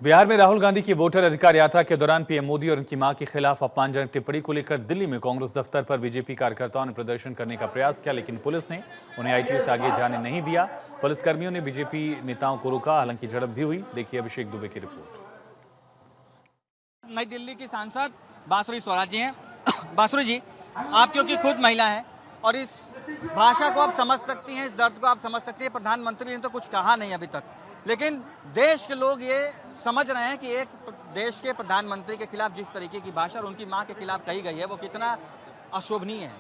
बिहार में राहुल गांधी की वोटर अधिकार यात्रा के दौरान पीएम मोदी और उनकी मां के खिलाफ अपमानजनक टिप्पणी को लेकर दिल्ली में कांग्रेस दफ्तर पर बीजेपी कार्यकर्ताओं ने प्रदर्शन करने का प्रयास किया, लेकिन पुलिस ने उन्हें आईटीओ से आगे जाने नहीं दिया। पुलिसकर्मियों ने बीजेपी नेताओं को रोका, हालांकि झड़प भी हुई। देखिए अभिषेक दुबे की रिपोर्ट। नई दिल्ली की सांसद बांसुरी स्वराज जी हैं। बांसुरी जी, आप क्योंकि खुद महिला हैं और इस भाषा को आप समझ सकती हैं, इस दर्द को आप समझ सकती हैं। प्रधानमंत्री ने तो कुछ कहा नहीं अभी तक, लेकिन देश के लोग ये समझ रहे हैं कि एक देश के प्रधानमंत्री के खिलाफ जिस तरीके की भाषा और उनकी मां के खिलाफ कही गई है वो कितना अशोभनीय है।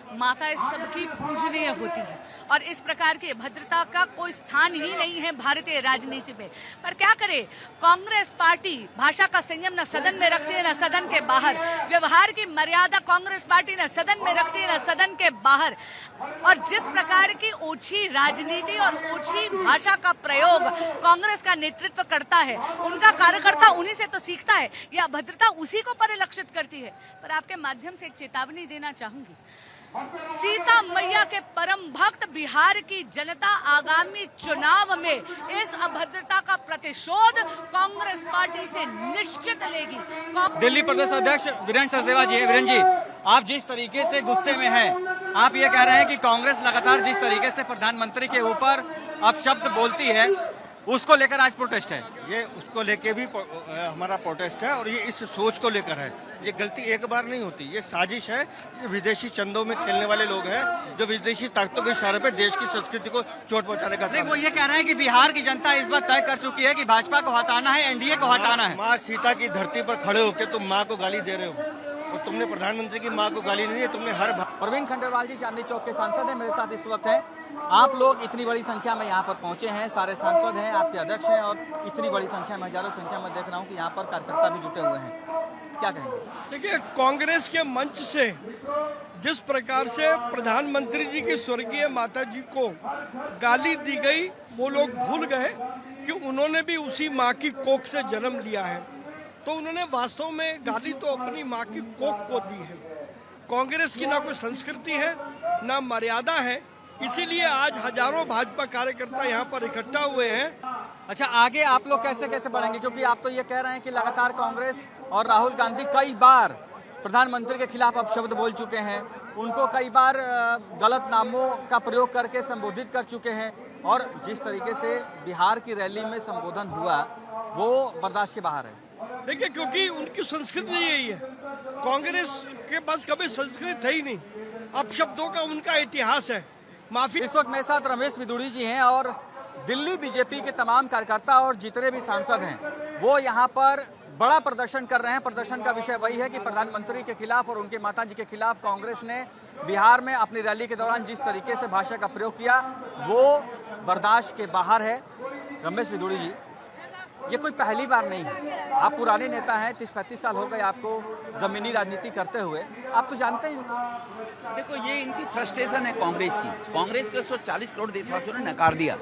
माता इस सबकी पूजनीय होती है और इस प्रकार की भद्रता का कोई स्थान ही नहीं है भारतीय राजनीति में। पर क्या करे, कांग्रेस पार्टी भाषा का संयम न सदन में रखती है न सदन के बाहर, व्यवहार की मर्यादा कांग्रेस पार्टी न सदन में रखती है न सदन के बाहर। और जिस प्रकार की ओछी राजनीति और ओछी भाषा का प्रयोग कांग्रेस का नेतृत्व करता है, उनका कार्यकर्ता उन्हीं से तो सीखता है, या अभद्रता उसी को परिलक्षित करती है। पर आपके माध्यम से एक चेतावनी देना चाहूंगी, सीता मैया के परम भक्त बिहार की जनता आगामी चुनाव में इस अभद्रता का प्रतिशोध कांग्रेस पार्टी से निश्चित लेगी। दिल्ली प्रदेश अध्यक्ष वीरेंद्र सचदेवा जी, वीरेंद्र जी, आप जिस तरीके से गुस्से में हैं, आप ये कह रहे हैं कि कांग्रेस लगातार जिस तरीके से प्रधानमंत्री के ऊपर अपशब्द बोलती है, उसको लेकर आज प्रोटेस्ट है। ये उसको लेके भी हमारा प्रोटेस्ट है और ये इस सोच को लेकर है। ये गलती एक बार नहीं होती, ये साजिश है। ये विदेशी चंदों में खेलने वाले लोग हैं जो विदेशी ताकतों के इशारे पे देश की संस्कृति को चोट पहुंचाने का काम। वो ये कह रहे हैं कि बिहार की जनता इस बार तय कर चुकी है कि भाजपा को हटाना है, एनडीए को हटाना है। माँ सीता की धरती पर खड़े होकर तुम माँ को गाली दे रहे हो और तुमने प्रधानमंत्री की माँ को गाली नहीं दी, तुमने हर। प्रवीण खंडेलवाल जी चांदनी चौक के सांसद हैं, मेरे साथ इस वक्त हैं। आप लोग इतनी बड़ी संख्या में यहाँ पर पहुंचे हैं, सारे सांसद हैं, आपके अध्यक्ष हैं और इतनी बड़ी संख्या में, हजारों संख्या में देख रहा हूँ कि यहाँ पर कार्यकर्ता भी जुटे हुए हैं, क्या कहेंगे? देखिए, कांग्रेस के मंच से जिस प्रकार से प्रधानमंत्री जी की स्वर्गीय माता जी को गाली दी गई, वो लोग भूल गए कि उन्होंने भी उसी माँ की कोख से जन्म लिया है, तो उन्होंने वास्तव में गाली तो अपनी माँ की कोख को दी है। कांग्रेस की ना कोई संस्कृति है ना मर्यादा है, इसीलिए आज हजारों भाजपा कार्यकर्ता यहाँ पर इकट्ठा हुए हैं। अच्छा, आगे आप लोग कैसे कैसे बढ़ेंगे, क्योंकि आप तो ये कह रहे हैं कि लगातार कांग्रेस और राहुल गांधी कई बार प्रधानमंत्री के खिलाफ अपशब्द बोल चुके हैं, उनको कई बार गलत नामों का प्रयोग करके संबोधित कर चुके हैं, और जिस तरीके से बिहार की रैली में संबोधन हुआ वो बर्दाश्त के बाहर है। देखिए, क्योंकि उनकी संस्कृति यही है, कांग्रेस के पास कभी संस्कृति है ही नहीं, अपशब्दों का उनका इतिहास है। माफी। इस वक्त मेरे साथ रमेश विदुड़ी जी हैं और दिल्ली बीजेपी के तमाम कार्यकर्ता और जितने भी सांसद हैं वो यहाँ पर बड़ा प्रदर्शन कर रहे हैं। प्रदर्शन का विषय वही है कि प्रधानमंत्री के खिलाफ और उनके माताजी के खिलाफ कांग्रेस ने बिहार में अपनी रैली के दौरान जिस तरीके से भाषा का प्रयोग किया वो बर्दाश्त के बाहर है। रमेश विदुड़ी जी, ये कोई पहली बार नहीं है, आप पुराने नेता हैं, 30-35 साल हो गए आपको जमीनी राजनीति करते हुए, आप तो जानते हैं। देखो, ये इनकी फ्रस्ट्रेशन है कांग्रेस की। कांग्रेस को 140 करोड़ देशवासियों ने नकार दिया,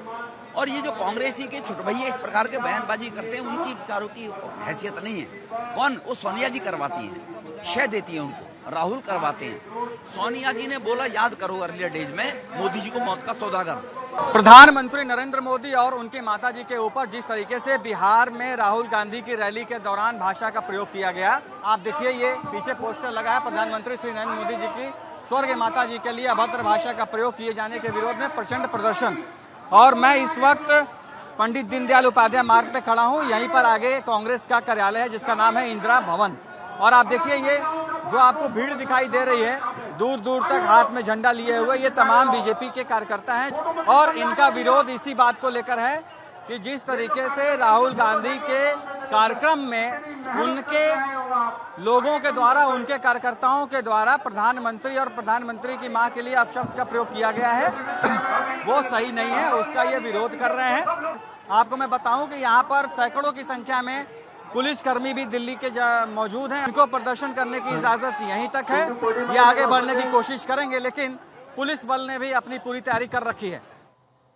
और ये जो कांग्रेसी के छोटे भैया इस प्रकार के बयानबाजी करते हैं, उनकी विचारों की हैसियत नहीं है। कौन? वो सोनिया जी करवाती हैं, शय देती है उनको, राहुल करवाते हैं। सोनिया जी ने बोला, याद करो अर्लियर डेज में, मोदी जी को मौत का सौदागर। प्रधानमंत्री नरेंद्र मोदी और उनके माताजी के ऊपर जिस तरीके से बिहार में राहुल गांधी की रैली के दौरान भाषा का प्रयोग किया गया, आप देखिए ये पीछे पोस्टर लगा है, प्रधानमंत्री श्री नरेंद्र मोदी जी की स्वर्गीय माताजी के लिए अभद्र भाषा का प्रयोग किए जाने के विरोध में प्रचंड प्रदर्शन। और मैं इस वक्त पंडित दीनदयाल उपाध्याय मार्ग पे खड़ा हूँ, यहीं पर आगे कांग्रेस का कार्यालय है जिसका नाम है इंदिरा भवन। और आप देखिए ये जो आपको भीड़ दिखाई दे रही है, दूर दूर तक हाथ में झंडा लिए हुए, ये तमाम बीजेपी के कार्यकर्ता हैं और इनका विरोध इसी बात को लेकर है कि जिस तरीके से राहुल गांधी के कार्यक्रम में उनके लोगों के द्वारा, उनके कार्यकर्ताओं के द्वारा प्रधानमंत्री और प्रधानमंत्री की मां के लिए अपशब्द का प्रयोग किया गया है, वो सही नहीं है, उसका ये विरोध कर रहे हैं। आपको मैं बताऊं कि यहाँ पर सैकड़ों की संख्या में पुलिसकर्मी भी दिल्ली के मौजूद हैं। इनको प्रदर्शन करने की इजाजत यहीं तक है, ये आगे बढ़ने की कोशिश करेंगे, लेकिन पुलिस बल ने भी अपनी पूरी तैयारी कर रखी है।